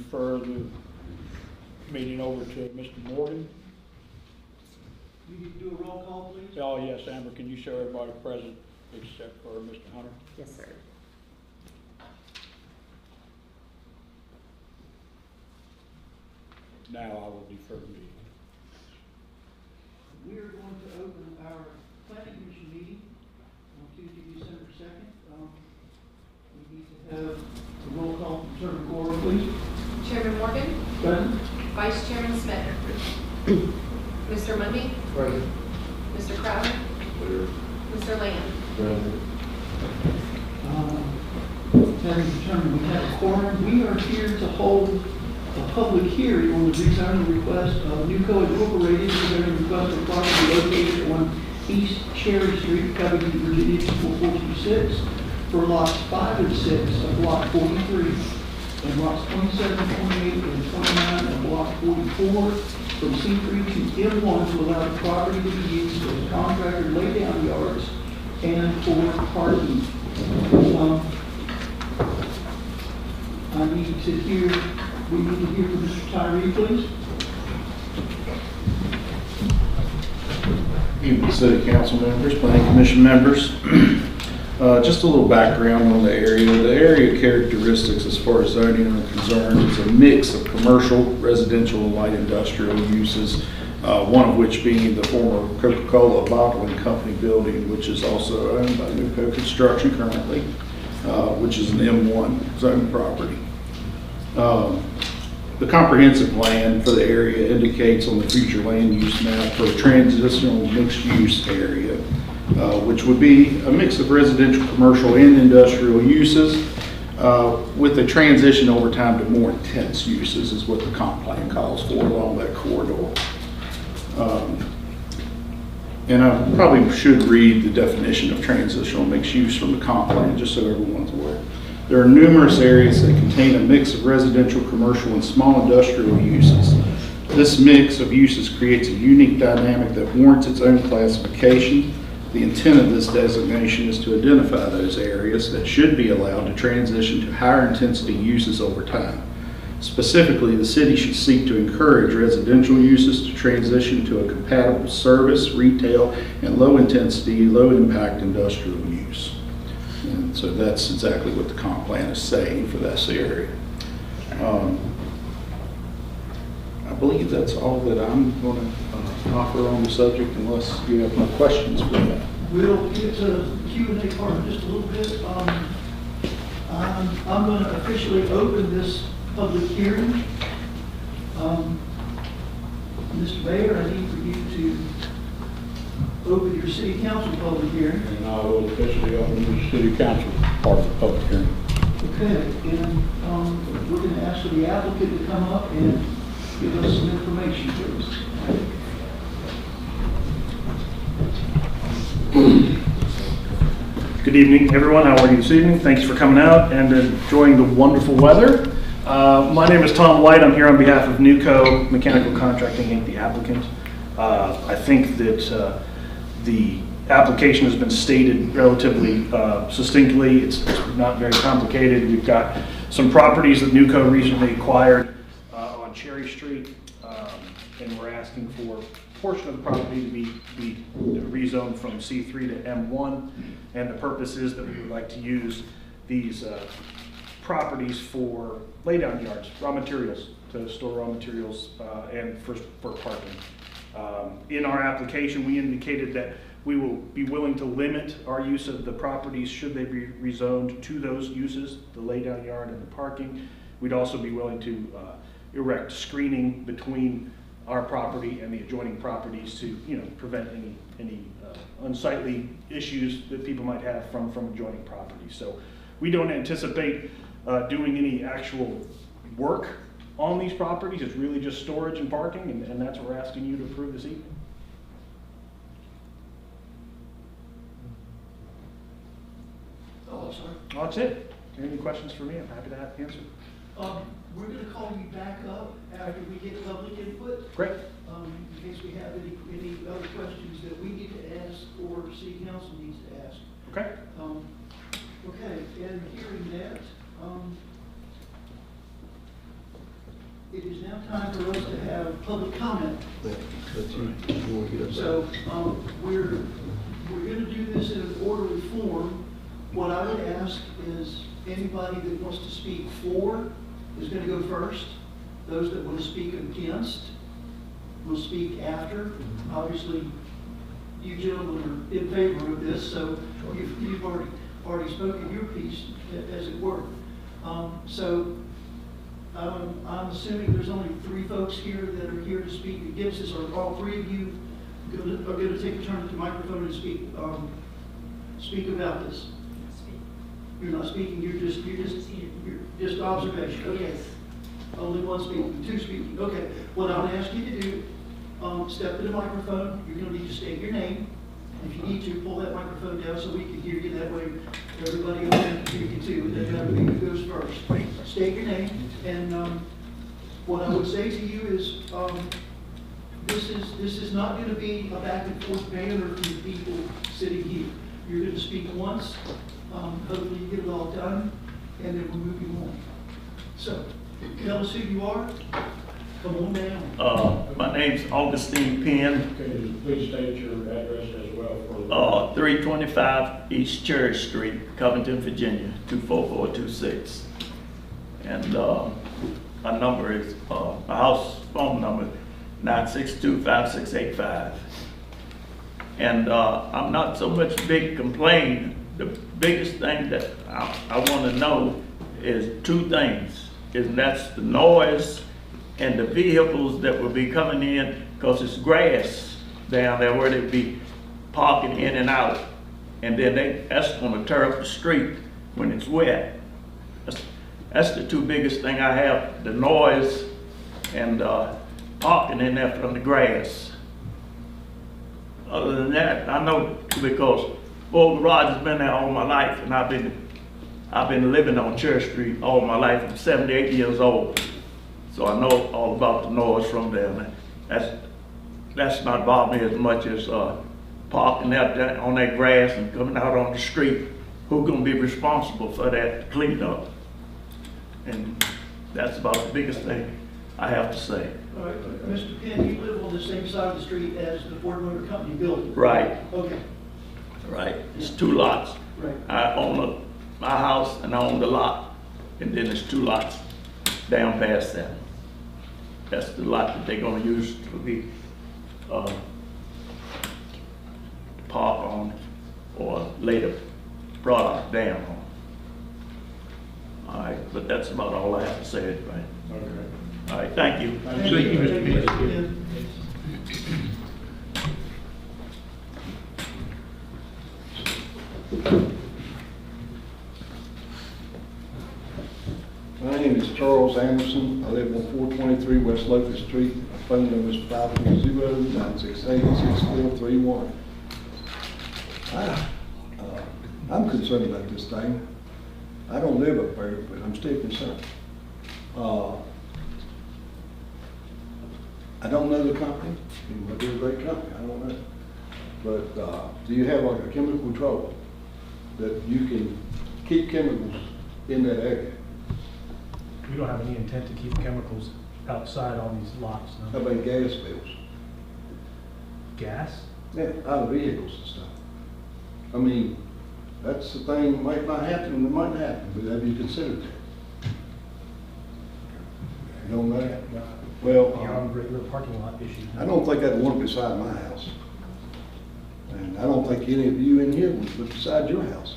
defer the meeting over to Mr. Morgan. We need to do a roll call, please. Oh, yes, Amber, can you show everybody present except for Mr. Hunter? Yes, sir. Now I will defer the meeting. We are going to open our planning commission meeting on Tuesday, December 2nd. We need to have a roll call from Chairman Cora, please. Chairman Morgan, Present. Vice Chairman Smith, Mr. Mundy, Present. Mr. Crowder, Mr. Lamb. Having determined we have a quorum, we are here to hold a public hearing on the rezoning request of Newco Incorporated, rezoning request of property located on East Cherry Street, Covington, Virginia, 426, for lots 5 and 6 of block 43, and lots 27, 28, and 29 of block 44, from C3 to M1 to allow the property to be used as contractor laydown yards and for parking. We need to hear from Mr. Tyree, please. Evening, City Council members, Planning Commission members. Just a little background on the area. The area characteristics as far as zoning are concerned is a mix of commercial, residential, and light industrial uses, one of which being the former Coca-Cola bottling company building, which is also owned by Newco Construction currently, which is an M1 zone property. The comprehensive plan for the area indicates on the future land use map for a transitional mixed-use area, which would be a mix of residential, commercial, and industrial uses, with a transition over time to more intense uses is what the comp plan calls for along that corridor. And I probably should read the definition of transitional mixed use from the comp plan, just so everyone's aware. There are numerous areas that contain a mix of residential, commercial, and small industrial uses. This mix of uses creates a unique dynamic that warrants its own classification. The intent of this designation is to identify those areas that should be allowed to transition to higher intensity uses over time. Specifically, the city should seek to encourage residential uses to transition to a compatible service, retail, and low intensity, low impact industrial use. And so that's exactly what the comp plan is saying for this area. I believe that's all that I'm going to offer on the subject unless you have more questions for that. We'll get to the Q&A part in just a little bit. I'm going to officially open this public hearing. Mr. Mayor, I need for you to open your city council public hearing. And I will officially open the city council part of the public hearing. Okay, and we're going to ask for the applicant to come up and give us some information, please. Good evening, everyone. How are you this evening? Thanks for coming out and enjoying the wonderful weather. My name is Tom White. I'm here on behalf of Newco Mechanical Contracting Inc., the applicant. I think that the application has been stated relatively succinctly. It's not very complicated. We've got some properties that Newco recently acquired on Cherry Street, and we're asking for a portion of the property to be rezoned from C3 to M1, and the purpose is that we would like to use these properties for laydown yards, raw materials, to store raw materials and for parking. In our application, we indicated that we will be willing to limit our use of the properties should they be rezoned to those uses, the laydown yard and the parking. We'd also be willing to erect screening between our property and the adjoining properties to, prevent any unsightly issues that people might have from adjoining properties. So we don't anticipate doing any actual work on these properties. It's really just storage and parking, and that's what we're asking you to approve this evening. Oh, sorry. Well, that's it. Any questions for me? I'm happy to answer. We're going to call you back up after we get public input. Great. In case we have any other questions that we need to ask or city council needs to ask. Okay. Okay, and hearing that, It is now time for us to have public comment. That's you want to get up there. So, we're gonna do this in an orderly form. What I would ask is anybody that wants to speak for is gonna go first. Those that want to speak against will speak after. Obviously, you gentlemen are in favor of this, so you've already spoken your piece, as it were. I'm assuming there's only 3 folks here that are here to speak against this, or all 3 of you are going to take a turn at the microphone and speak about this. You're not speaking. You're just observation. Okay. Only 1 speaking, 2 speaking. Okay. What I would ask you to do, step to the microphone. You're going to need to state your name. If you need to, pull that microphone down so we can hear you. That way, everybody else can hear you too. It doesn't matter who goes first. State your name. And what I would say to you is, this is not going to be a back and forth banner from the people sitting here. You're going to speak once. Hopefully, you get it all done, and then we'll move you on. So, tell us who you are. Come on down. My name's Augustine Penn, Okay, please state your address as well for. 325 East Cherry Street, Covington, Virginia, 24426. And my number is, my house phone number, 962-5685. And I'm not so much big complaint. The biggest thing that I want to know is 2 things, and that's the noise and the vehicles that will be coming in, because it's grass down there where they'll be parking in and out. And then that's gonna tear up the street when it's wet. That's the 2 biggest thing I have, the noise and parking in there from the grass. Other than that, I know because Bull Garage has been there all my life, and I've been living on Church Street all my life. I'm 78 years old. So I know all about the noise from there. That's not bothering me as much as parking out there on that grass and coming out on the street. Who's gonna be responsible for that cleanup? And that's about the biggest thing I have to say. All right, Mr. Penn, you live on the same side of the street as the Ford Motor Company building? Right. Okay, Right, it's 2 lots. right. I own my house and I own the lot, and then there's 2 lots down past that. That's the lot that they're gonna use to be, park on or later product down on. All right, but that's about all I have to say, right? Okay. All right, thank you. Thank you, Mr. Penn. My name is Charles Anderson. I live on 423 West Locust Street. My phone number is 510-968-6431. I'm concerned about this thing. I don't live up there, but I'm still concerned. I don't know the company. It might be a great company, I don't know. But do you have like a chemical control that you can keep chemicals in that area? We don't have any intent to keep chemicals outside on these lots, How no. about gas bills? Gas? Yeah, out of vehicles and stuff. I mean, that's the thing, might not happen, it might happen, but have you considered that? You don't know? You're Well, on regular parking lot issues. I don't think I'd want it beside my house. And I don't think any of you in here would put beside your house.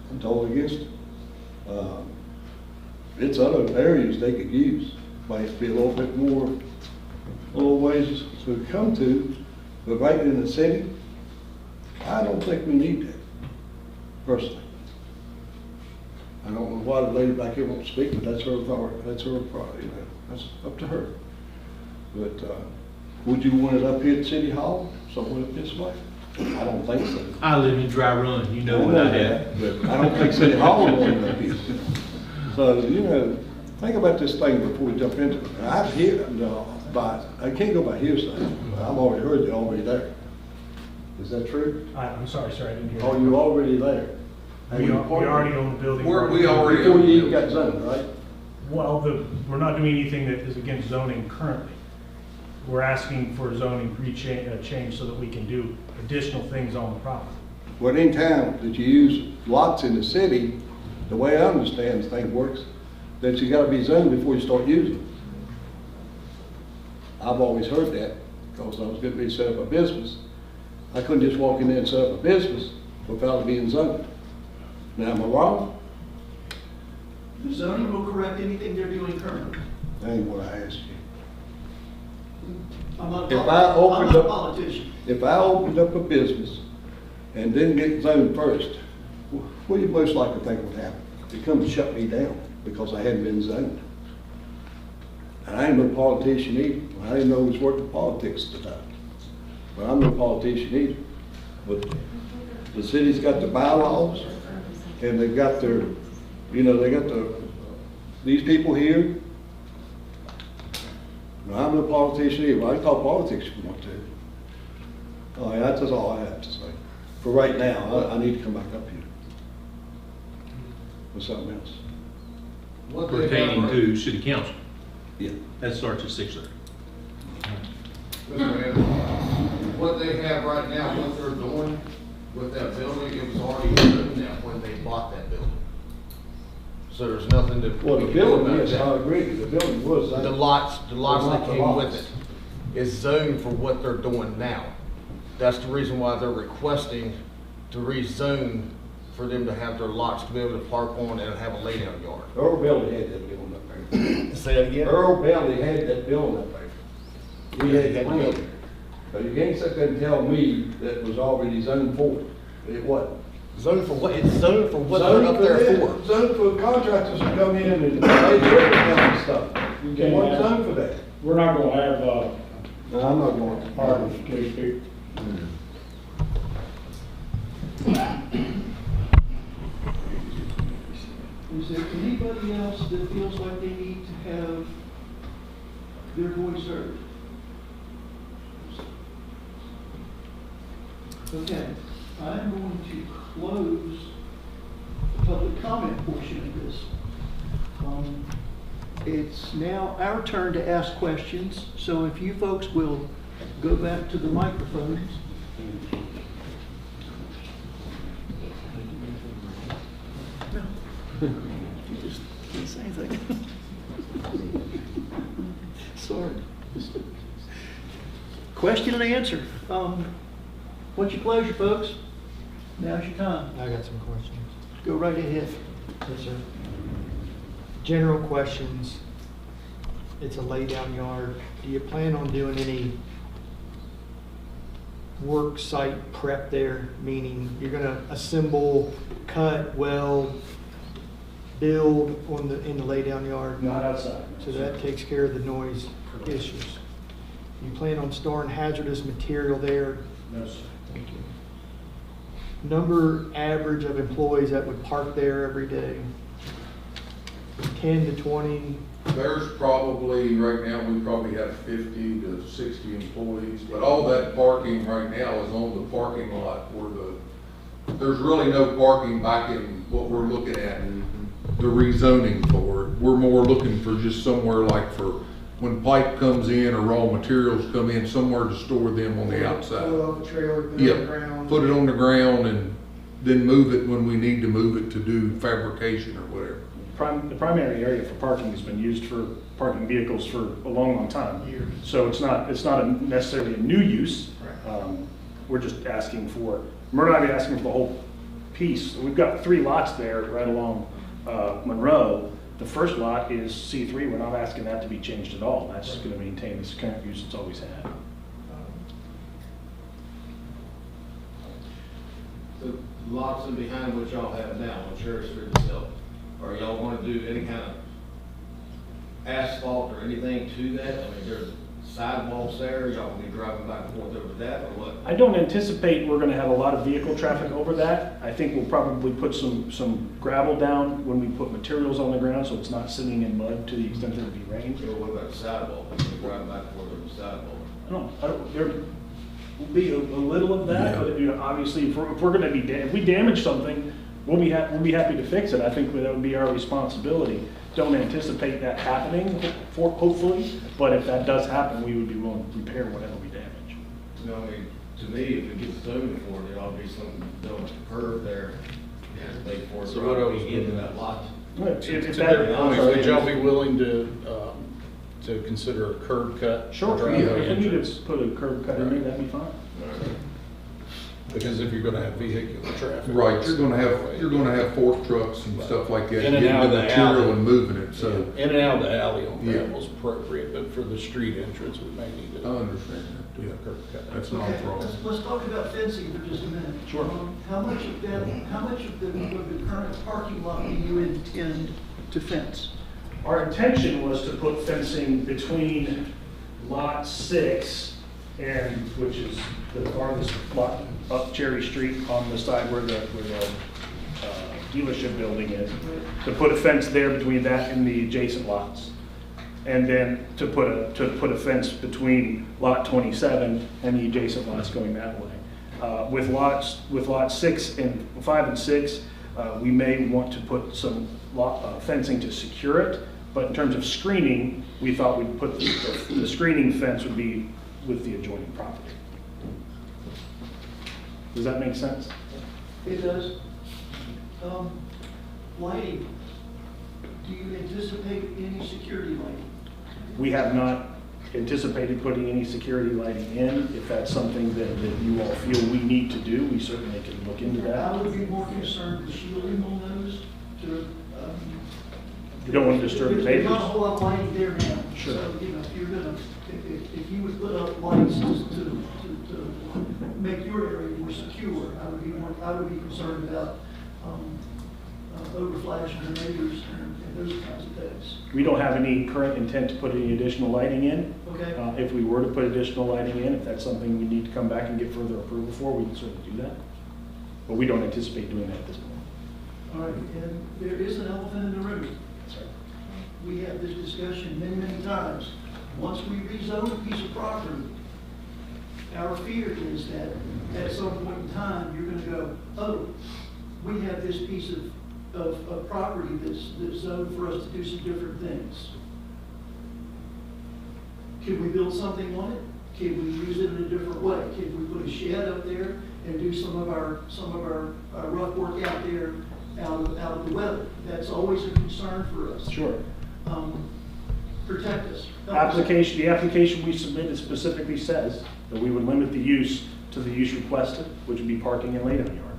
I'm totally against it. It's other areas they could use, might be a little bit more, little ways to come to, but right in the city, I don't think we need that, personally. I don't know why the lady back here won't speak, but that's her authority, that's her problem, you know, that's up to her. But, would you want it up here at City Hall, somewhere up this way? I don't think so. I live in Dry Run, you know what I have. But I don't think City Hall would want it up here. So, you know, think about this thing before we jump into it. I've heard, I can't go by hearsay, but I've already heard you're already there. Is that true? I'm sorry, sir, I didn't hear. Oh, you're already there? We already own the building. We already Before own you even the got zoned, right? Well, we're not doing anything that is against zoning currently. We're asking for zoning change so that we can do additional things on the property. Well, in town, that you use lots in the city, the way I understand things works, that you gotta be zoned before you start using them. I've always heard that, because I was getting ready to set up a business. I couldn't just walk in there and set up a business without it being zoned. Now, am I wrong? The zoning will correct anything they're doing currently. That ain't what I asked you. I'm not, If I opened I'm not a up- politician. If I opened up a business and didn't get zoned first, what do you most likely think would happen? They'd come and shut me down because I hadn't been zoned. And I ain't no politician either. I didn't know who was working politics at the time. But I'm no politician either. But the city's got the bylaws, and they've got their, they got these people here. No, I'm no politician either. I can talk politics if you want to. Oh, yeah, that's all I have to say. For right now, I need to come back up here with something else. Pertaining to city council. Yeah. That starts at 6:30. What they have right now, what they're doing with that building, it was already doing that when they bought that building. So there's nothing to. Well, the building, yes, I agree. The building was zoned. The lots that The came with lots. it is zoned for what they're doing now. That's the reason why they're requesting to rezone for them to have their lots to be able to park on and have a laydown yard. Earl Bailey had that building up there. Say that again? Earl Bailey had that building up there. We had that building. But you can't sit there and tell me that it was already zoned for it. It wasn't. Zoned for what? It's zoned for what they're up there for. Zoned for contractors to come in and lay brick down and stuff. You It can't wasn't have- zoned for that. We're not gonna have, No, I'm not going to. parties, please, people. Is there anybody else that feels like they need to have their voice heard? Okay, I'm going to close the public comment portion of this. It's now our turn to ask questions, so if you folks will go back to the microphones. No, you just can't say anything. Sorry. Question and answer. What's your pleasure, folks? Now's your time. I got some questions. Go right ahead. Yes, sir. General questions. It's a lay-down yard. Do you plan on doing any work site prep there? Meaning you're gonna assemble, cut, weld, build in the lay-down yard? Not outside. So that takes care of the noise issues. You plan on storing hazardous material there? No, sir. Thank you. Number average of employees that would park there every day? 10 to 20? There's probably, right now, we probably have 50 to 60 employees, but all that parking right now is on the parking lot where there's really no parking back in what we're looking at, the rezoning for it. We're more looking for just somewhere like for when pipe comes in or raw materials come in, somewhere to store them on the outside. Pull off a trailer, put it on the Yeah, ground? put it on the ground and then move it when we need to move it to do fabrication or whatever. The primary area for parking has been used for parking vehicles for a long, long time. Years. So it's not necessarily a new use. We're just asking for, we're not even asking for the whole piece. We've got 3 lots there right along Monroe. The first lot is C3. We're not asking that to be changed at all. That's just going to maintain its current use it's always had. The lots in behind what y'all have now on Cherry Street itself, or y'all want to do any kind of asphalt or anything to that? I mean, there's sidewalks there, y'all gonna be driving back and forth over that, or what? I don't anticipate we're going to have a lot of vehicle traffic over that. I think we'll probably put some gravel down when we put materials on the ground, so it's not sitting in mud to the extent that it'd be rain. So what about the sidewalk? You're driving back and forth over the sidewalk? There will be a little of that, Yeah. but obviously, if we're going to if we damage something, we'll be happy to fix it. I think that would be our responsibility. don't anticipate that happening, hopefully, but if that does happen, we would be willing to repair whatever we damage. No, I mean, to me, if it gets zoned for it, it ought to be something done with the curb there. You have to pay for it. So what else probably into that lot. If that, Would y'all be willing to consider a curb cut? sure, Driveway if we need entrance? to put a curb cut in there, that'd be fine. Because if you're gonna have vehicular traffic. Right, you're gonna have fork trucks and stuff like that, In and getting out the of the material alley. and moving it, so. In and out of the alley on Yeah. Gravel's appropriate, but for the street entrance, we may need I to understand that. do a curb cut. That's not a Okay, problem. let's talk about fencing for just a minute. Sure. How much of the current parking lot do you intend to fence? Our intention was to put fencing between lot 6 and, which is the farthest lot up Cherry Street on the side where the dealership building is, to put a fence there between that and the adjacent lots. And then to put a fence between lot 27 and the adjacent lots going that way. With lots 6 and 5 and 6, we may want to put some fencing to secure it, but in terms of screening, we thought we'd put the screening fence would be with the adjoining property. Does that make sense? It does. Lighting, do you anticipate any security lighting? We have not anticipated putting any security lighting in. If that's something that you all feel we need to do, we certainly can look into I that. would be more concerned with shielding on those to. You don't want to disturb the There's not a neighbors. whole lot of lighting there now. Sure. So, you know, if you're gonna, if you would put up lights to make your area more secure, I would be concerned about, overflashing the neighbors and those kinds of things. We don't have any current intent to put any additional lighting in. Okay? If we were to put additional lighting in, if that's something we need to come back and get further approval for, we can certainly do that. But we don't anticipate doing that at this point. All right, and there is an elephant in the room. Sorry. We had this discussion many, many times. Once we rezone a piece of property, our fear is that at some point in time, you're gonna go, oh, we have this piece of property that's zoned for us to do some different things. Can we build something on it? Can we use it in a different way? Can we put a shed up there and do some of our rough work out there out of the weather? That's always a concern for us. Sure. Protect us. Help us. The application we submitted specifically says that we would limit the use to the use requested, which would be parking and laydown yard.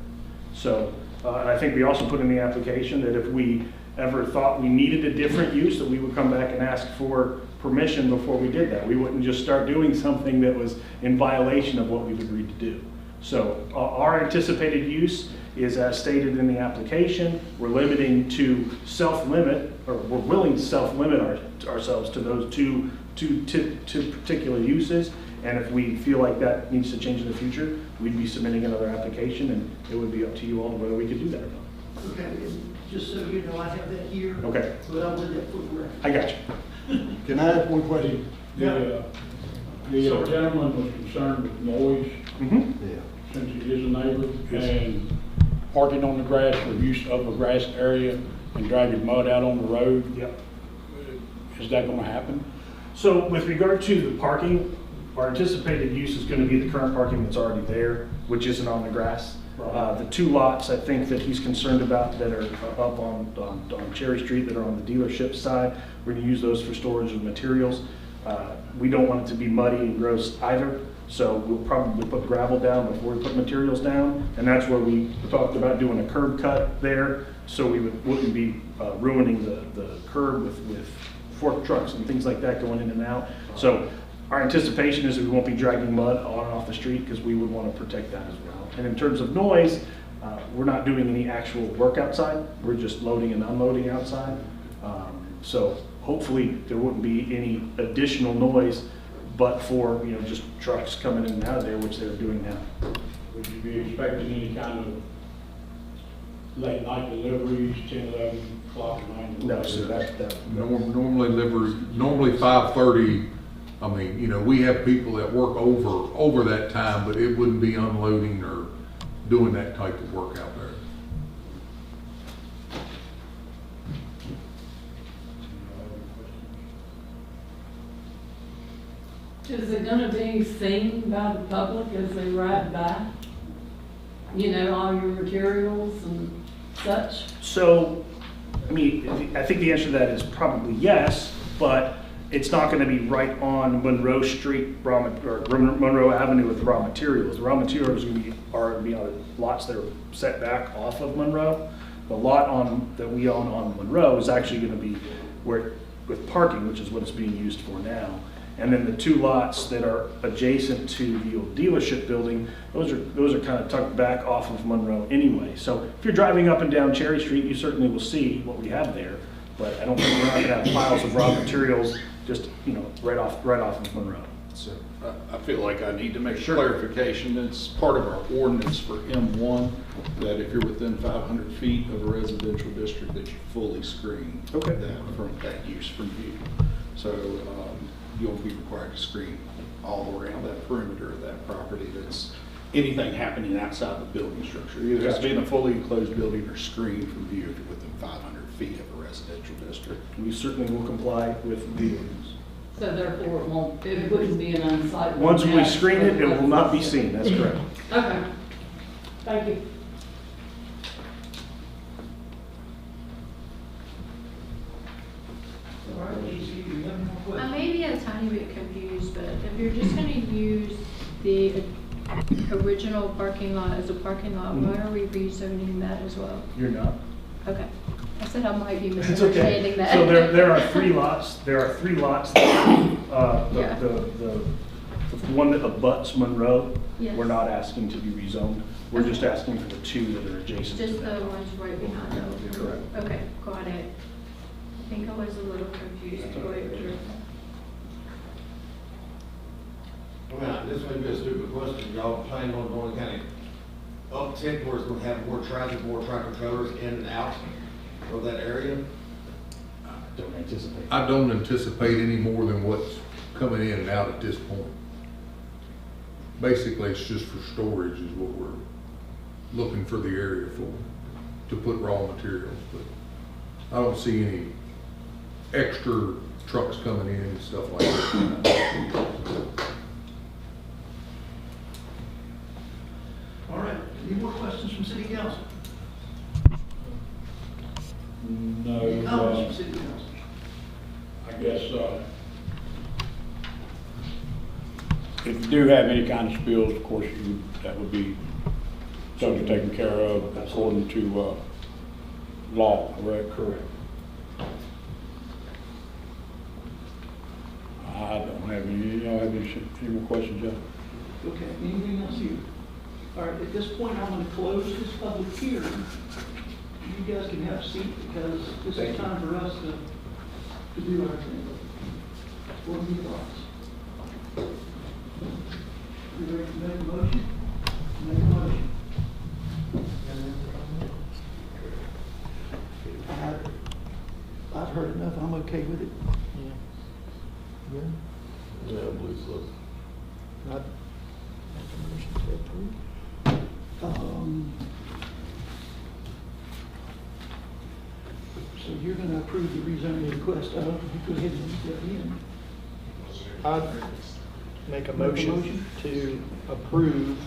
So, and I think we also put in the application that if we ever thought we needed a different use, that we would come back and ask for permission before we did that. We wouldn't just start doing something that was in violation of what we've agreed to do. So our anticipated use is as stated in the application. We're limiting to self-limit, or we're willing to self-limit ourselves to those two particular uses. And if we feel like that needs to change in the future, we'd be submitting another application, and it would be up to you all whether we could do that or not. Okay, and just so you know, I have that here. Okay. But I'll let that for the record. I got you. Can I ask one question? The gentleman was concerned with noise, Yeah. since he is a neighbor, and parking on the grass or use of a grass area and dragging mud out on the road. Yep. Is that gonna happen? So with regard to the parking, our anticipated use is going to be the current parking that's already there, which isn't on the grass. The two lots, I think, that he's concerned about that are up on Cherry Street that are on the dealership side, we're going to use those for storage of materials. We don't want it to be muddy and gross either, so we'll probably put gravel down before we put materials down, and that's where we talked about doing a curb cut there, so we wouldn't be ruining the curb with fork trucks and things like that going in and out. So our anticipation is that we won't be dragging mud on and off the street because we would want to protect that as well. And in terms of noise, we're not doing any actual work outside. We're just loading and unloading outside. So hopefully there wouldn't be any additional noise, but for, you know, just trucks coming in and out of there, which they're doing now. Would you be expecting any kind of late night deliveries, 10, 11 o'clock at night? No, so that Normally 5:30, I mean, you know, we have people that work over that time, but it wouldn't be unloading or doing that type of work out there. Is it gonna be seen by the public as they ride by? You know, all your materials and such? So, I mean, I think the answer to that is probably yes, but it's not gonna be right on Monroe Street, or Monroe Avenue with raw materials. The raw materials are gonna be on lots that are set back off of Monroe. The lot that we own on Monroe is actually gonna be with parking, which is what it's being used for now. And then the two lots that are adjacent to the old dealership building, those are kind of tucked back off of Monroe anyway. So if you're driving up and down Cherry Street, you certainly will see what we have there. But I don't think we're not gonna have piles of raw materials just, right off of Monroe. So I feel like I need to make clarification. It's part of our ordinance for M1 that if you're within 500 feet of a residential district, that you fully screen that use from view. So you'll be required to screen all around that perimeter of that property. That's anything happening outside the building structure. Either has to be in a fully enclosed building or screened from view if you're within 500 feet of a residential district. We certainly will comply with the ordinance. So therefore, it wouldn't be an unsightly. Once we screen it, it will not be seen, that's correct. Okay, thank you. All right, let's see, do you have any more I questions? may be a tiny bit confused, but if you're just gonna use the original parking lot as a parking lot, why are we rezoning that as well? You're not? Okay. I said I might be It's misunderstanding okay. that. So there are three lots. There are three lots. Yeah. The one that abuts Monroe, Yes. we're not asking to be rezoned. We're just asking for the two that are adjacent to Just that. the ones right behind them. Correct. Okay, got it. I think I was a little confused. That's all right. Well, this may be a stupid question, y'all planning on going kind of uptick where it's gonna have more traffic, more tractor trailers in and out of that area? Don't anticipate. I don't anticipate any more than what's coming in and out at this point. Basically, it's just for storage is what we're looking for the area for, to put raw materials, but I don't see any extra trucks coming in and stuff like that. All right, any more questions from city council? No, Any comments from city council? I guess, if you do have any kind of spills, of course, that would be something taken care of according to, law, correct? Correct. I don't have any, y'all have any more questions, Joe? Okay, anything else here? All right, at this point, I'm gonna close this public hearing. You guys can have a seat because this is time for us to do our thing. What are your thoughts? You ready to make a motion? Make a motion. I've heard enough, I'm okay with it. Yeah. Yeah, I believe so. Not make a motion to approve. So you're gonna approve the rezoning request, you go ahead and step in. I'd make a motion to approve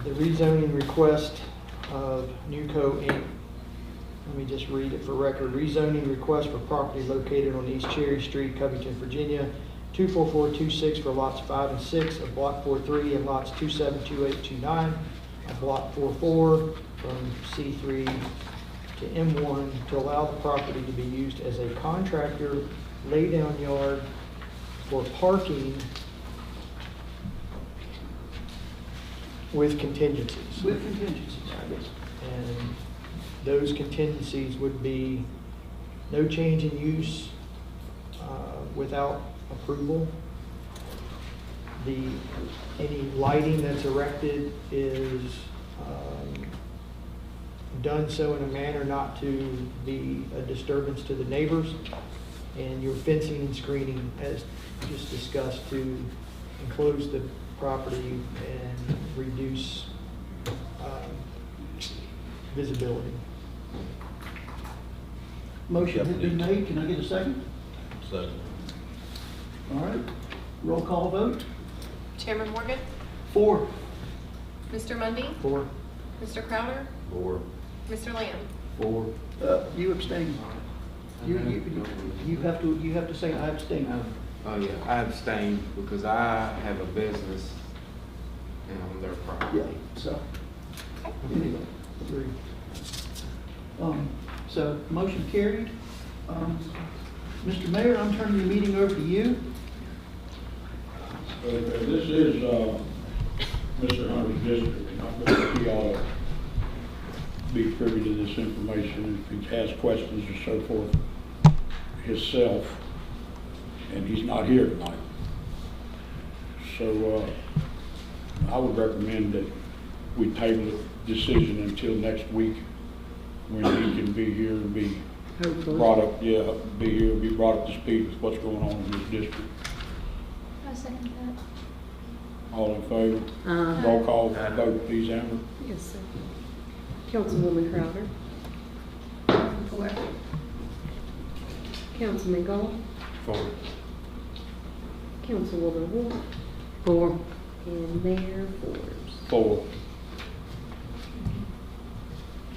the rezoning request of Newco Inc. Let me just read it for record. Rezoning request for property located on East Cherry Street, Covington, Virginia, 24426 for lots 5 and 6 of block 43 and lots 272829 of block 44 from C3 to M1 to allow the property to be used as a contractor laydown yard for parking with contingencies. With contingencies. And those contingencies would be no change in use without approval. Any lighting that's erected is done so in a manner not to be a disturbance to the neighbors. And your fencing and screening, as just discussed, to enclose the property and reduce visibility. Motion has been made, can I get a second? Second. All right, Roll call vote. Chairman Morgan, 4. Mr. Mundy, 4. Mr. Crowder, 4. Mr. Lamb. 4. You abstain. You have to say I abstain. Oh, yeah, I abstain because I have a business and on their Yeah, property. so, anyway, agreed. So, motion carried. Mr. Mayor, I'm turning the meeting over to you. Okay, this is, Mr. Hunter's district, and I believe he ought to be privy to this information, if he has questions or so forth, himself, and he's not here tonight. So, I would recommend that we table the decision until next week, when he can be here and be brought up, be brought up to speed with what's going on in his district. I second that. All in favor? Roll call vote, please, Amber. Yes, sir. Councilwoman Crowder. 4. Councilman Gold. 4. Councilwoman Wolf. 4. And Mayor Forbes. 4.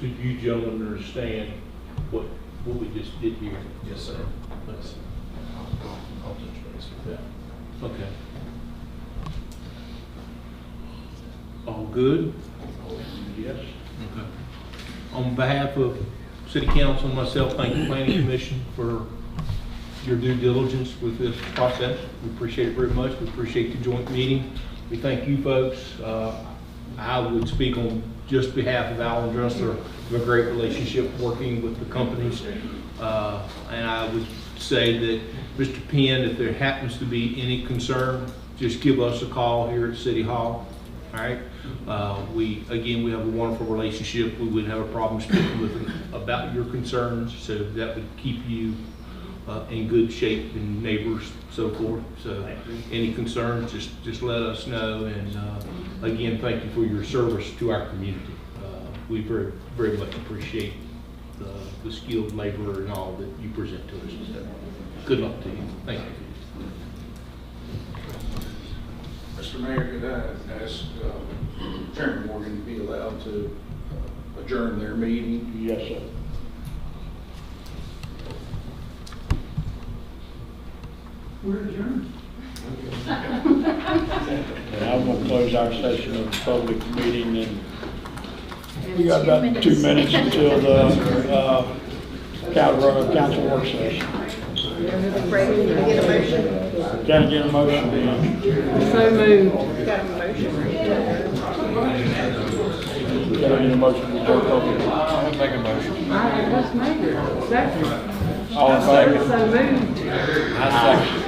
Do you gentlemen understand what we just did here? Yes, sir. Thanks. I'll touch base with that. Okay. All good? Yes. Okay. On behalf of City Council and myself, thank the Planning Commission for your due diligence with this process. We appreciate it very much. We appreciate the joint meeting. We thank you folks. I would speak on just behalf of Alan Dressler. We have a great relationship working with the companies. And I would say that Mr. Penn, if there happens to be any concern, just give us a call here at City Hall. All right. We have a wonderful relationship. We wouldn't have a problem speaking with them about your concerns. So that would keep you in good shape and neighbors, so forth. So any concerns, just let us know. And again, thank you for your service to our community. We very, very much appreciate the skilled labor and all that you present to us. So good luck to you. Thank you. Mr. Mayor, could I ask Chairman Morgan to be allowed to adjourn their meeting? Yes, sir. We're adjourned. And I'm going to close our session of the public meeting, and we got about 2 minutes until the council work session. Can I get a motion? So moved. Can I get a motion to go public? I'll make a motion. I just made it. Second. All in favor? So moved. I second.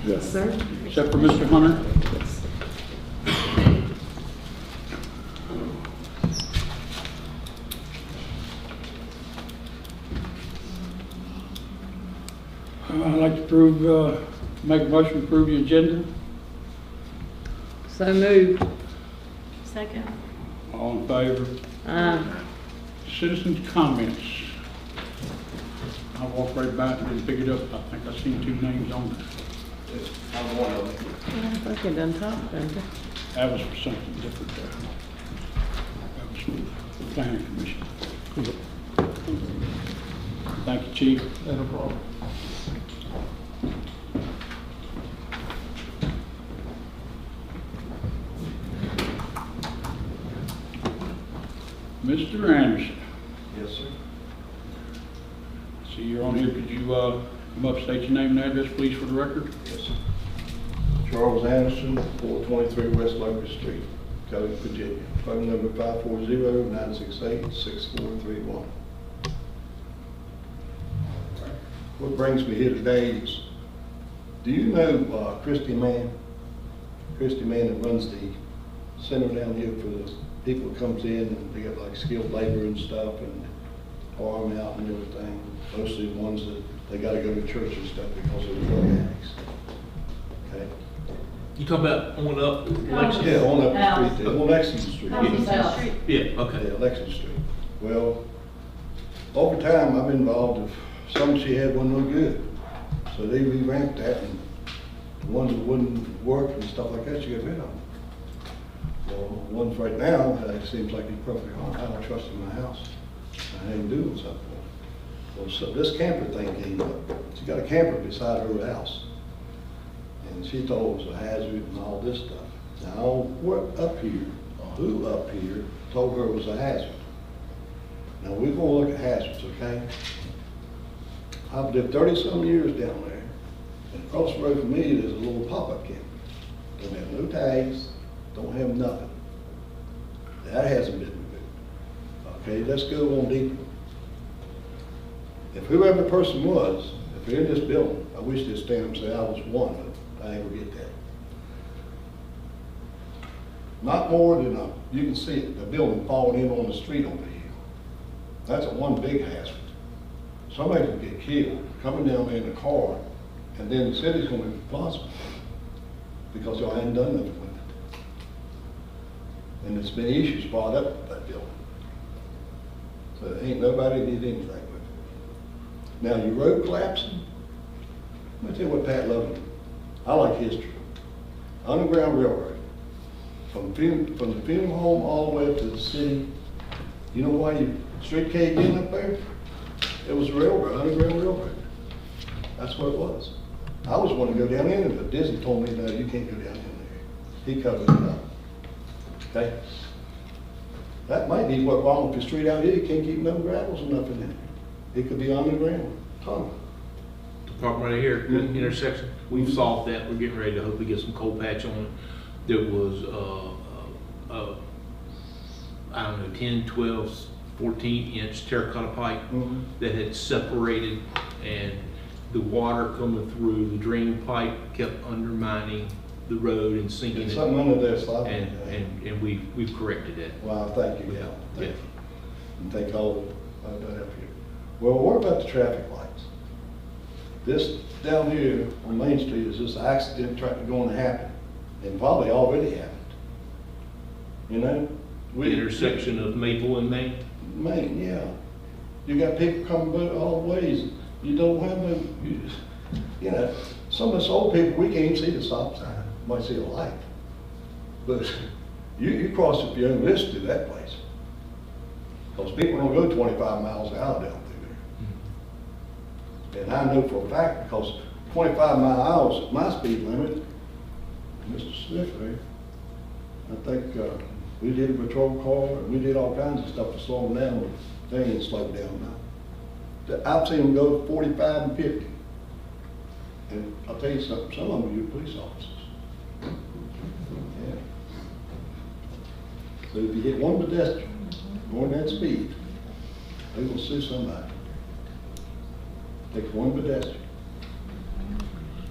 Yes, sir. Except for Mr. Hunter? I'd like to approve, make a motion to approve the agenda. So moved. Second. All in favor? Citizens' comments. I walked right by it and didn't pick it up. I think I seen 2 names on there. I'm one of them. I think it done talked, didn't it? That was for something different there. That was from the planning commission. Thank you, Chief. No problem. Mr. Anderson, Yes, sir. see you're on here. Could you come up, state your name and address, please, for the record? Yes, sir. Charles Anderson, 423 West Locust Street, Cody, Virginia. Phone number 540-968-6431. What brings me here today is, do you know Christy Mann? Christy Mann that runs the center down here for the people that comes in and they got like skilled labor and stuff and arm out and everything. Mostly the ones that they gotta go to church and stuff because of the drug addicts. Okay? You talk about on up Lexington? Yeah, on up the street there, on Lexington Street. Yeah, okay. Yeah, Lexington Street. Well, over time, I've been involved with some she had wasn't no good. So they revamped that and the ones that wouldn't work and stuff like that, she got rid of them. Well, the ones right now, it seems like he's perfectly fine. I don't trust him in my house. I ain't doing something. Well, so this camper thing came up. She got a camper beside her house. And she told us a hazard and all this stuff. Now, what up here, or who up here told her it was a hazard? Now, we're gonna look at hazards, okay? I've lived 30-some years down there, and across the road from me, there's a little pop-up camper. Don't have no tags, don't have nothing. That hasn't been removed. Okay, let's go on deeper. If whoever the person was, if they're in this building, I wish they'd stand up and say I was one, but I ain't gonna get that. Not more than you can see it, the building falling in on the street over here. That's a one big hazard. Somebody could get killed coming down there in a car, and then the city's gonna be responsible because y'all hadn't done nothing with it. And there's been issues brought up with that building. So ain't nobody did anything with it. Now, your road collapsing, let me tell you what Pat Loving, I like history. Underground Railroad, from the funeral home all the way up to the city. You know why your street caved in up there? It was a railroad, underground railroad. That's what it was. I was wanting to go down in it, but Disney told me, no, you can't go down in there. He covered it up. Okay? That might be what's wrong with the street out here. You can't keep no gravels or nothing in it. It could be underground tunnel. Park right here, Mhm. intersection. We've solved that. We're getting ready to hopefully get some cold patch on it. There was, I don't know, 10, 12, 14-inch terracotta pipe Mhm. that had separated, and the water coming through the drain pipe kept undermining the road and sinking There's it. something under there slopping. And we've corrected that. Wow, thank you. Yeah, Thank yeah. you. And thank all I've done up here. Well, what about the traffic lights? This down here on Main Street is this accident going to happen, and probably already happened. You know? The intersection of Maple and Main. Main, yeah. You got people coming all ways. You don't have no, you know, some of us old people, we can't even see the stop sign. Might see a light. But you cross at your own risk to that place. Because people don't go 25 miles an hour down through there. And I know for a fact, because 25 mile hours is my speed limit, Mr. Smith there, I think we did a patrol car, and we did all kinds of stuff to slow them down, but they ain't slowed down now. I've seen them go 45 and 50. And I'll tell you something, some of them are police officers. Yeah. So if you hit one pedestrian going that speed, they're gonna sue somebody. Takes one pedestrian.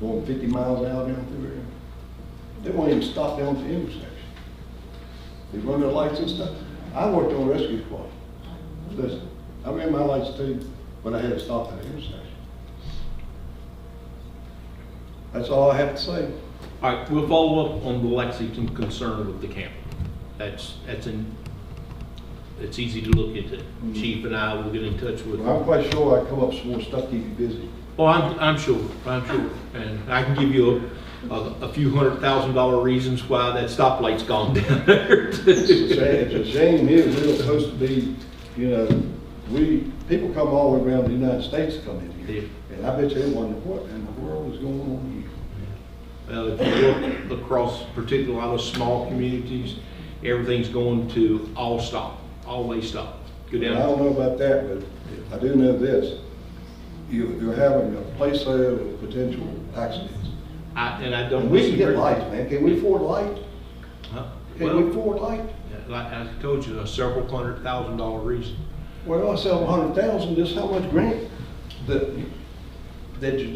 going 50 miles an hour down through there. They won't even stop down at the intersection. They run their lights and stuff. I worked on rescue squad. Listen, I ran my lights too, but I had to stop at the intersection. That's all I have to say. All right, we'll follow up on the Lexington concern with the camper. It's easy to look into. Chief and I will get in touch with. Well, I'm quite sure I come up with some more stuff to keep you busy. Oh, I'm sure, and I can give you a few $100,000 reasons why that stoplight's gone down there. It's a shame here, we're supposed to be, you know, people come all the way around the United States to come in here. And I bet you they wonder what in the world is going on here. Well, if you look across particularly a lot of small communities, everything's going to always stop. Go down. I don't know about that, but I do know this. You're having a place there with potential accidents. I don't. We can get lights, man. Can we afford light? Huh? Can we afford light? Like I told you, a several $100,000 reason. Well, I sell 100,000. This how much grant that you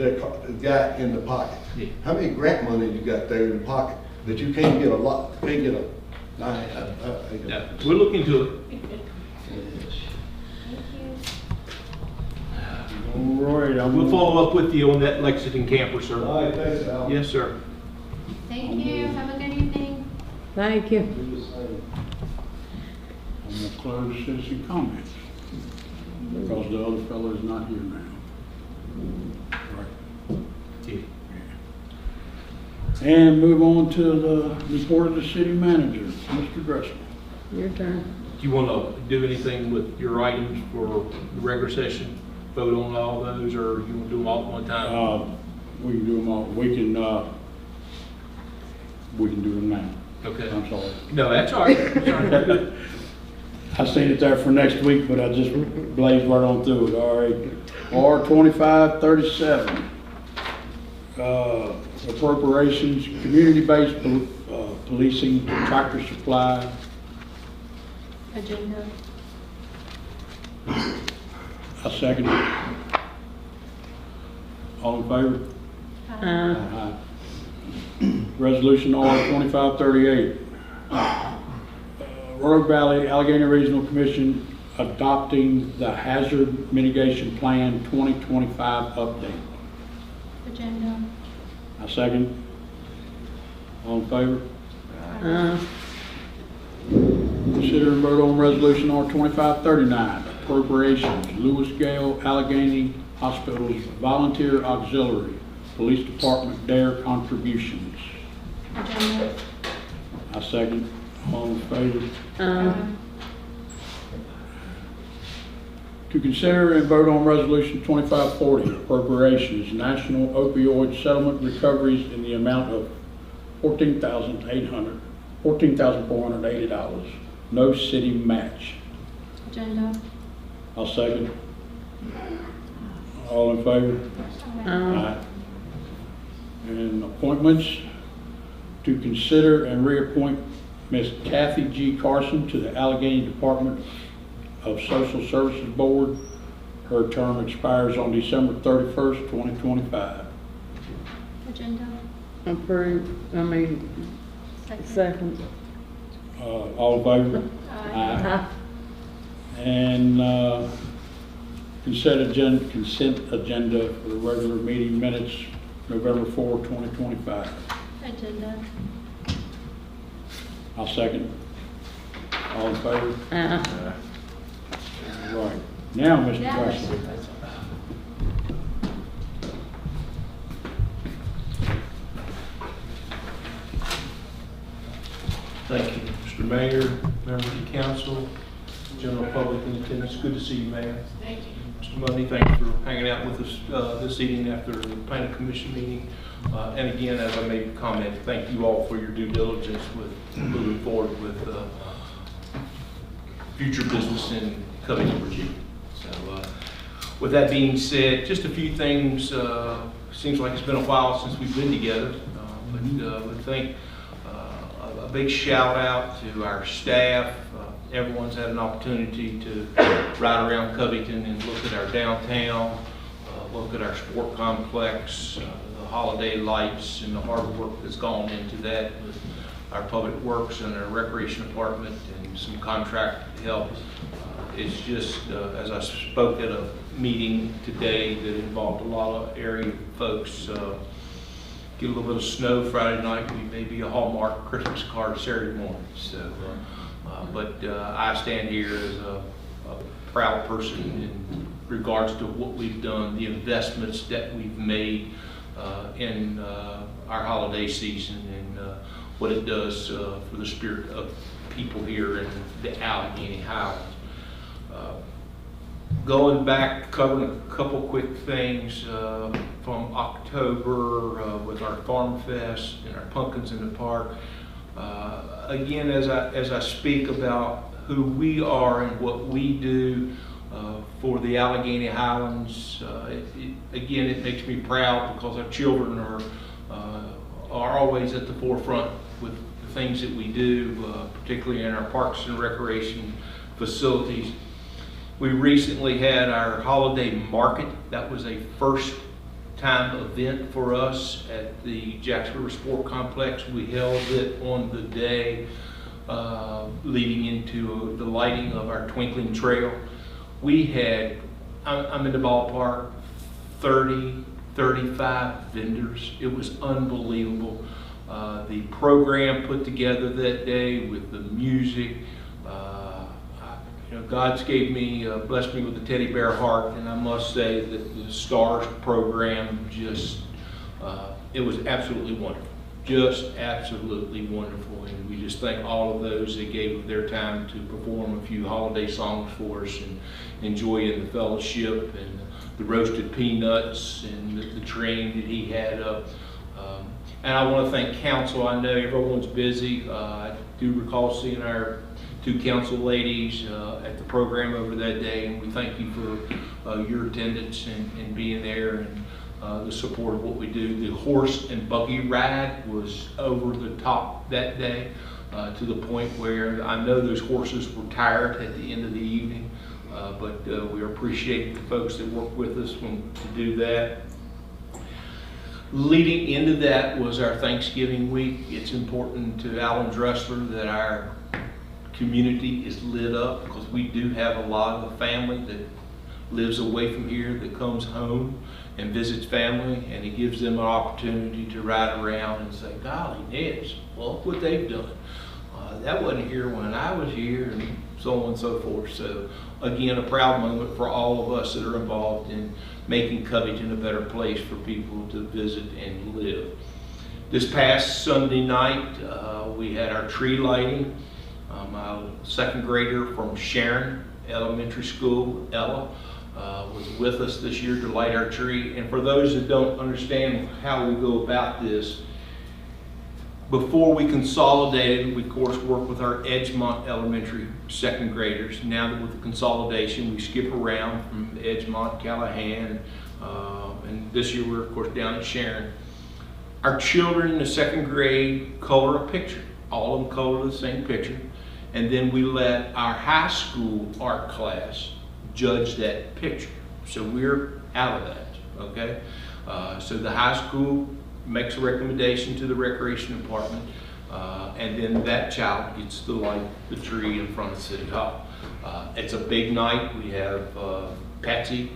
got in the pocket? Yeah. How many grant money you got there in the pocket that you can't get a lot? Can't get a. Yeah, we'll look into it. All right, We'll follow up with you on that Lexington camper, sir. All right, thanks, Al. Yes, sir. Thank you, have a good evening. Thank you. Do the same. I'm gonna close citizen comments, because the other fellow is not here now. Right. Yeah. And move on to the report of the city manager, Mr. Gresham. Your turn. Do you want to do anything with your items for the regular session? Vote on all those, or you want to do them all at one time? We can do them all, we can do them now. Okay. I'm sorry. No, that's all right. That's all right. I seen it there for next week, but I just blazed right on through it. All right. R2537. Appropriations, community-based policing, tractor supply. Agenda. I second it. All in favor? Aye. Resolution R2538. Rogue Valley Allegheny Regional Commission adopting the Hazard Mitigation Plan 2025 update. Agenda. I second. All in favor? Consider and vote on resolution R2539, appropriations, Lewis Gale Allegheny Hospital's volunteer auxiliary, police department DARE contributions. Agenda. I second. All in favor? To consider and vote on resolution 2540, appropriations, national opioid settlement recoveries in the amount of $14,480, no city match. Agenda. I'll second. All in favor? Aye. And appointments, to consider and reappoint Ms. Kathy G. Carson to the Allegheny Department of Social Services Board. Her term expires on December 31st, 2025. Agenda. Approved, second. All in favor? Aye. And consent agenda for the regular meeting minutes, November 4, 2025. Agenda. I'll second. All in favor? Right. Now, Mr. President. Thank you, Mr. Mayor, members of the council, general public in attendance. Good to see you, Mayor. Thank you. Mr. Mundy, thank you for hanging out with us this evening after the planning commission meeting. And again, as I made a comment, thank you all for your due diligence with moving forward with future business in Covington, Virginia. So with that being said, just a few things. Seems like it's been a while since we've been together, but I think a big shout out to our staff. Everyone's had an opportunity to ride around Covington and look at our downtown, look at our sport complex, the holiday lights and the hard work that's gone into that with our public works and our recreation department and some contract help. It's just, as I spoke at a meeting today that involved a lot of area folks, get a little bit of snow Friday night, we may be a Hallmark Christmas card Saturday morning. So, but I stand here as a proud person in regards to what we've done, the investments that we've made in our holiday season, and what it does for the spirit of people here in the Allegheny Highlands. Going back, covering a couple quick things from October with our Farm Fest and our pumpkins in the park. Again, as I speak about who we are and what we do for the Allegheny Highlands, again, it makes me proud because our children are always at the forefront with the things that we do, particularly in our parks and recreation facilities. We recently had our holiday market. That was a first-time event for us at the Jackson River Sport Complex. We held it on the day leading into the lighting of our Twinkling Trail. We had, I'm in the ballpark, 30, 35 vendors. It was unbelievable. The program put together that day with the music. God's blessed me with the teddy bear heart, and I must say that the STARS program just, it was absolutely wonderful. Just absolutely wonderful, and we just thank all of those that gave their time to perform a few holiday songs for us and enjoy in the fellowship and the roasted peanuts and the train that he had up. And I want to thank council. I know everyone's busy. I do recall seeing our two council ladies at the program over that day, and we thank you for your attendance and being there and the support of what we do. The horse and buggy ride was over the top that day to the point where I know those horses were tired at the end of the evening, but we appreciate the folks that work with us to do that. Leading into that was our Thanksgiving week. It's important to Alan Dressler that our community is lit up because we do have a lot of family that lives away from here that comes home and visits family, and it gives them an opportunity to ride around and say, golly, Neds, well, look what they've done. That wasn't here when I was here, and so on and so forth. So again, a proud moment for all of us that are involved in making Covington a better place for people to visit and live. This past Sunday night, we had our tree lighting. A second grader from Sharon Elementary School, Ella, was with us this year to light our tree. And for those that don't understand how we go about this, before we consolidated, we of course work with our Edgemont Elementary second graders. Now that with the consolidation, we skip around from Edgemont, Callahan, and this year we're of course down at Sharon. Our children in the second grade color a picture. All of them color the same picture. And then we let our high school art class judge that picture. So we're out of that, okay? So the high school makes a recommendation to the recreation department, and then that child gets to light the tree in front of City Hall. It's a big night. We have Patsy,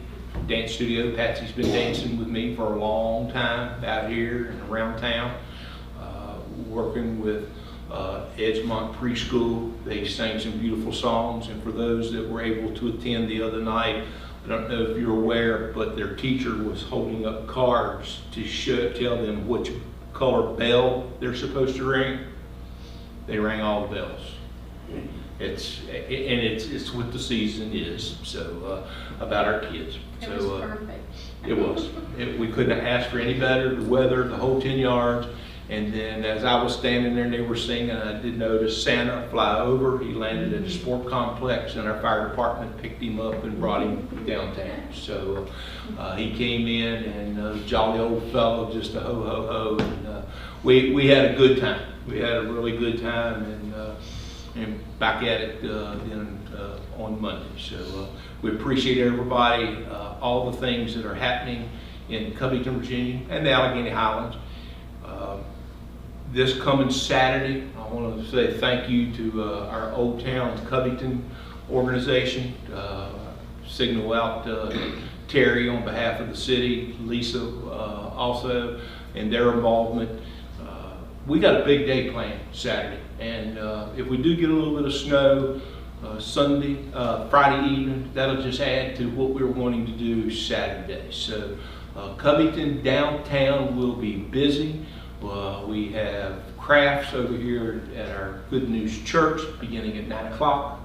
dance studio. Patsy's been dancing with me for a long time out here and around town, working with Edgemont Preschool. They sang some beautiful songs, and for those that were able to attend the other night, I don't know if you're aware, but their teacher was holding up cards to tell them which color bell they're supposed to ring. They rang all the bells. It's what the season is. So about our kids. It was perfect. It was. We couldn't have asked for any better. The weather, the whole 10 yards. And then as I was standing there and they were singing, I did notice Santa fly over. He landed at the sport complex, and our fire department picked him up and brought him downtown. So he came in, and jolly old fellow, just a ho ho ho. And we had a good time. We had a really good time, and back at it then on Monday. So we appreciate everybody, all the things that are happening in Covington, Virginia, and the Allegheny Highlands. This coming Saturday, I want to say thank you to our Old Town Covington organization. Signal out Terry on behalf of the city, Lisa also, and their involvement. We got a big day planned Saturday, and if we do get a little bit of snow Friday evening, that'll just add to what we're wanting to do Saturday. So Covington downtown will be busy. We have crafts over here at our Good News Church beginning at 9 o'clock,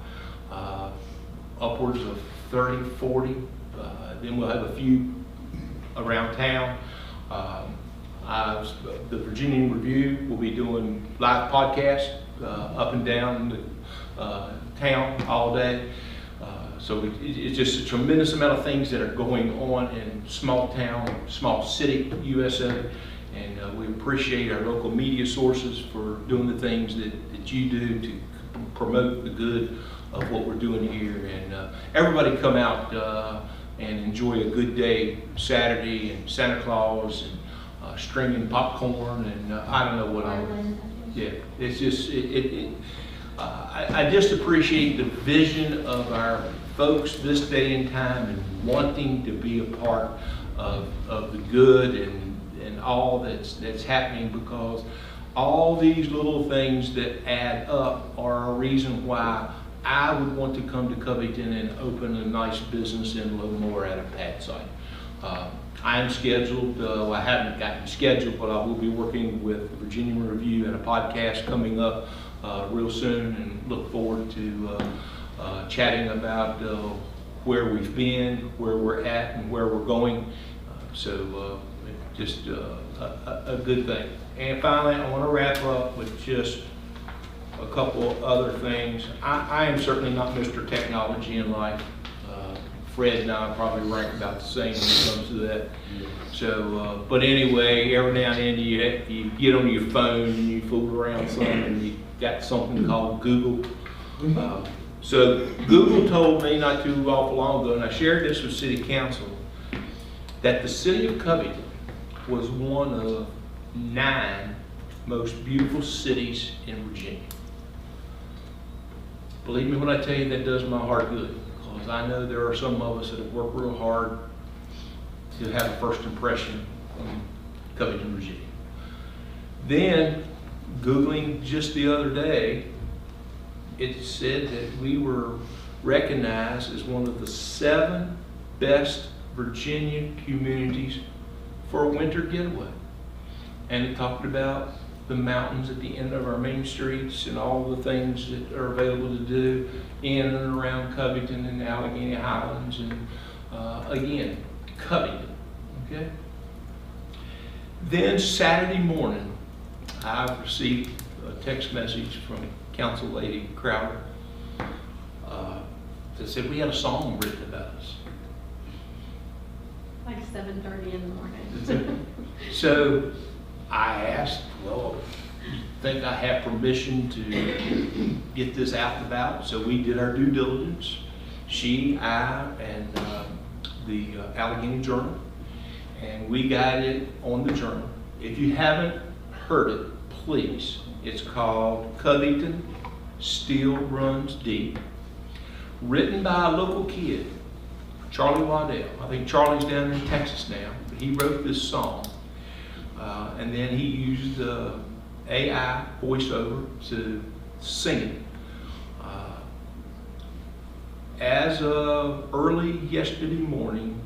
upwards of 30, 40. Then we'll have a few around town. The Virginian Review will be doing live podcasts up and down the town all day. So it's just a tremendous amount of things that are going on in small town, small city USA. And we appreciate our local media sources for doing the things that you do to promote the good of what we're doing here. And everybody come out and enjoy a good day Saturday, and Santa Claus, and stringing popcorn, and I don't know what else. Yeah, it's just, I just appreciate the vision of our folks this day and time, and wanting to be a part of the good and all that's happening, because all these little things that add up are a reason why I would want to come to Covington and open a nice business in Livermore at a pad site. I am scheduled, I haven't gotten scheduled, but I will be working with the Virginian Review and a podcast coming up real soon, and look forward to chatting about where we've been, where we're at, and where we're going. Just a good thing. And finally, I want to wrap up with just a couple other things. I am certainly not Mr. Technology in life. Fred and I probably rank about the same when it comes to that. So, but anyway, every now and then you get on your phone and you fool around some, and you got something called Google. So Google told me not too awful long ago, and I shared this with City Council, that the city of Covington was one of 9 most beautiful cities in Virginia. Believe me when I tell you, that does my heart good, because I know there are some of us that have worked real hard to have a first impression on Covington, Virginia. Then, Googling just the other day, it said that we were recognized as one of the 7 best Virginia communities for a winter getaway. And it talked about the mountains at the end of our main streets and all the things that are available to do in and around Covington and the Allegheny Highlands, and again, Covington, okay? Then Saturday morning, I received a text message from Council Lady Crowder that said we had a song written about us. Like 7:30 in the morning. So I asked, well, you think I have permission to get this out and about? So we did our due diligence. She, I, and the Allegheny Journal, and we got it on the Journal. If you haven't heard it, please. It's called Covington Still Runs Deep, written by a local kid, Charlie Waddell. I think Charlie's down in Texas now. But he wrote this song, and then he used AI voiceover to sing it. As of early yesterday morning,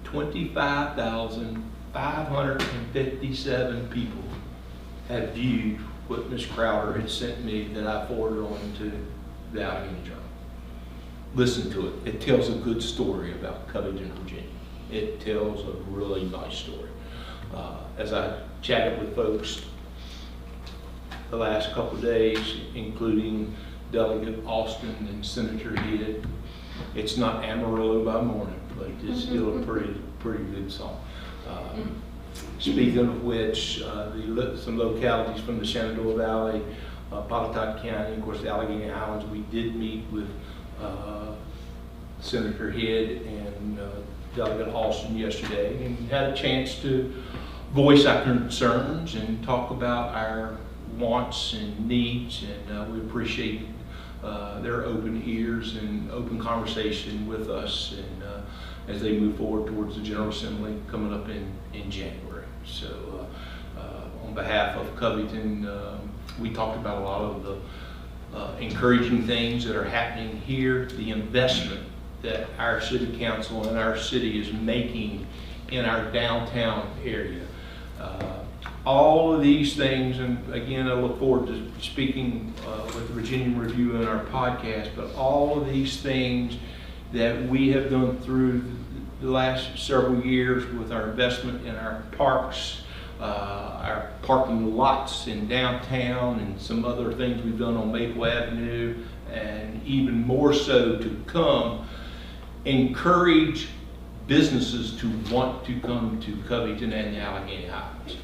25,557 people had viewed what Ms. Crowder had sent me, that I forwarded on to the Allegheny Journal. Listen to it. It tells a good story about Covington, Virginia. It tells a really nice story. As I chatted with folks the last couple of days, including Delegate Austin and Senator Head, it's not Amarillo by morning, but it's still a pretty good song. Speaking of which, some localities from the Shenandoah Valley, Pontotoc County, of course the Allegheny Highlands, we did meet with Senator Head and Delegate Austin yesterday and had a chance to voice our concerns and talk about our wants and needs, and we appreciate their open ears and open conversation with us, and as they move forward towards the General Assembly coming up in January. So on behalf of Covington, we talked about a lot of the encouraging things that are happening here, the investment that our city council and our city is making in our downtown area. All of these things, and again, I look forward to speaking with the Virginian Review in our podcast, but all of these things that we have done through the last several years with our investment in our parks, our parking lots in downtown, and some other things we've done on Maple Avenue, and even more so to come, encourage businesses to want to come to Covington and the Allegheny Highlands.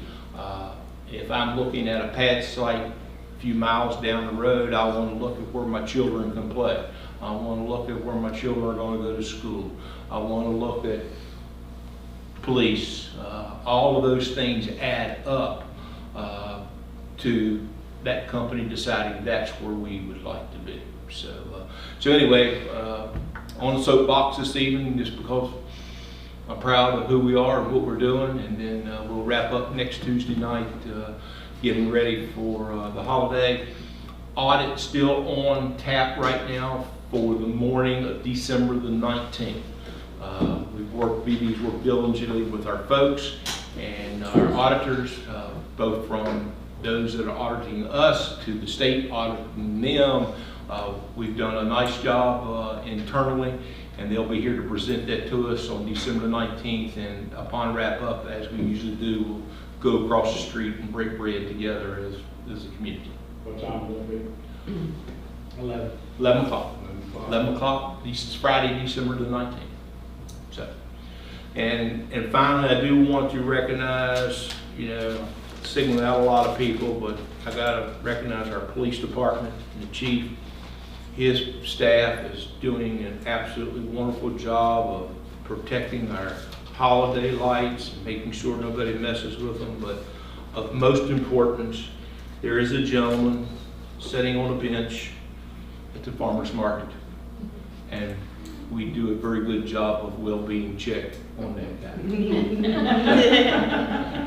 If I'm looking at a pad site a few miles down the road, I want to look at where my children can play. I want to look at where my children are going to go to school. I want to look at police. All of those things add up to that company deciding that's where we would like to be. So anyway, on the soapbox this evening, just because I'm proud of who we are and what we're doing, and then we'll wrap up next Tuesday night, getting ready for the holiday. Audit still on tap right now for the morning of December the 19th. BD's worked diligently with our folks and our auditors, both from those that are auditing us to the state auditing them. We've done a nice job internally, and they'll be here to present that to us on December 19th, and upon wrap up, as we usually do, we'll go across the street and break bread together as a community. What time will it be? 11 o'clock. 11 o'clock, this is Friday, December the 19th. So, and finally, I do want to recognize, singling out a lot of people, but I gotta recognize our police department and the chief. His staff is doing an absolutely wonderful job of protecting our holiday lights, making sure nobody messes with them. But of most importance, there is a gentleman sitting on a bench at the farmer's market, and we do a very good job of well-being check on that guy.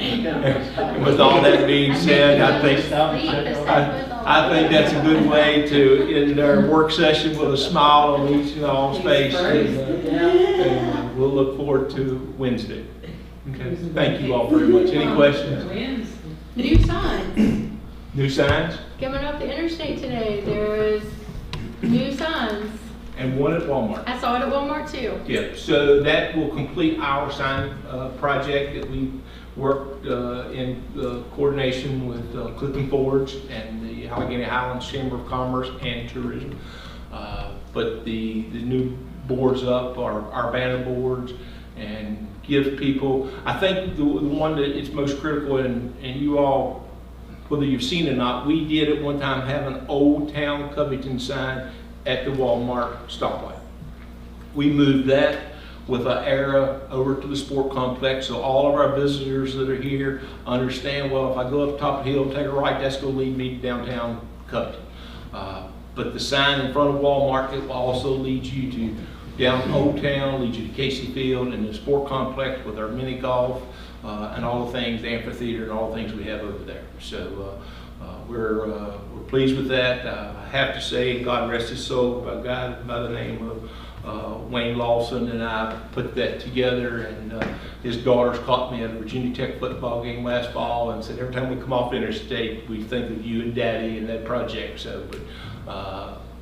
And with all that being said, I think that's a good way to end our work session with a smile on each and all's face. And we'll look forward to Wednesday. Okay. Thank you all very much. Any questions? New signs. New signs? Coming up the interstate today, there is new signs. And one at Walmart. I saw it at Walmart too. Yeah, so that will complete our sign project that we worked in coordination with Clifton Forge and the Allegheny Highlands Chamber of Commerce and Tourism. But the new boards up are our banner boards, and give people, I think the one that it's most critical, and you all, whether you've seen it or not, we did at one time have an Old Town Covington sign at the Walmart stoplight. We moved that with an arrow over to the sport complex, so all of our visitors that are here understand, well, if I go up top of the hill and take a right, that's going to lead me to downtown Covington. But the sign in front of Walmart, it will also lead you to down Old Town, lead you to Casey Field and the sport complex with our mini golf and all the things, the amphitheater and all the things we have over there. So we're pleased with that. I have to say, God rest his soul, a guy by the name of Wayne Lawson and I put that together, and his daughters caught me at a Virginia Tech football game last fall and said, every time we come off interstate, we think of you and Daddy and that project. So, but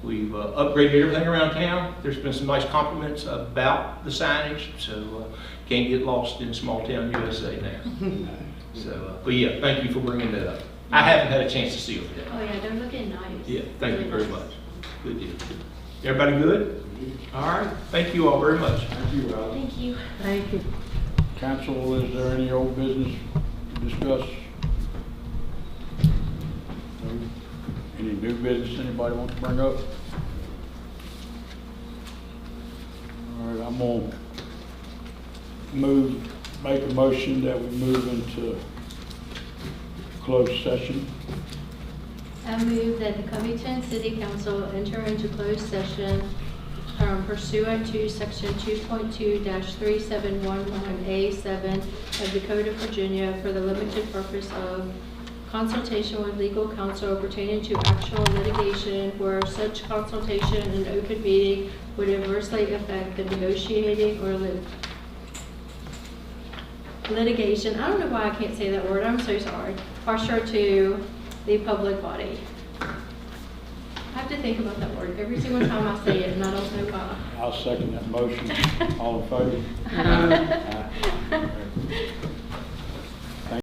we've upgraded everything around town. There's been some nice compliments about the signage, so can't get lost in small town USA now. So, but yeah, thank you for bringing that up. I haven't had a chance to see them yet. Oh yeah, they're looking nice. Yeah, thank you very much. Good deal. Everybody good? All right. Thank you all very much. Thank you, Rob. Thank you. Thank you. Council, is there any old business to discuss? No? Any new business anybody wants to bring up? All right, I'm gonna make a motion that we move into closed session. I move that the Covington City Council enter into closed session pursuant to section 2.2-3711A7 of the Code of Virginia for the limited purpose of consultation with legal counsel pertaining to actual litigation where such consultation in an open meeting would adversely affect the negotiating or litigation, I don't know why I can't say that word, I'm so sorry, posture to the public body. I have to think about that word every single time I say it, and I don't know why. I'll second that motion. All in favor? Aye.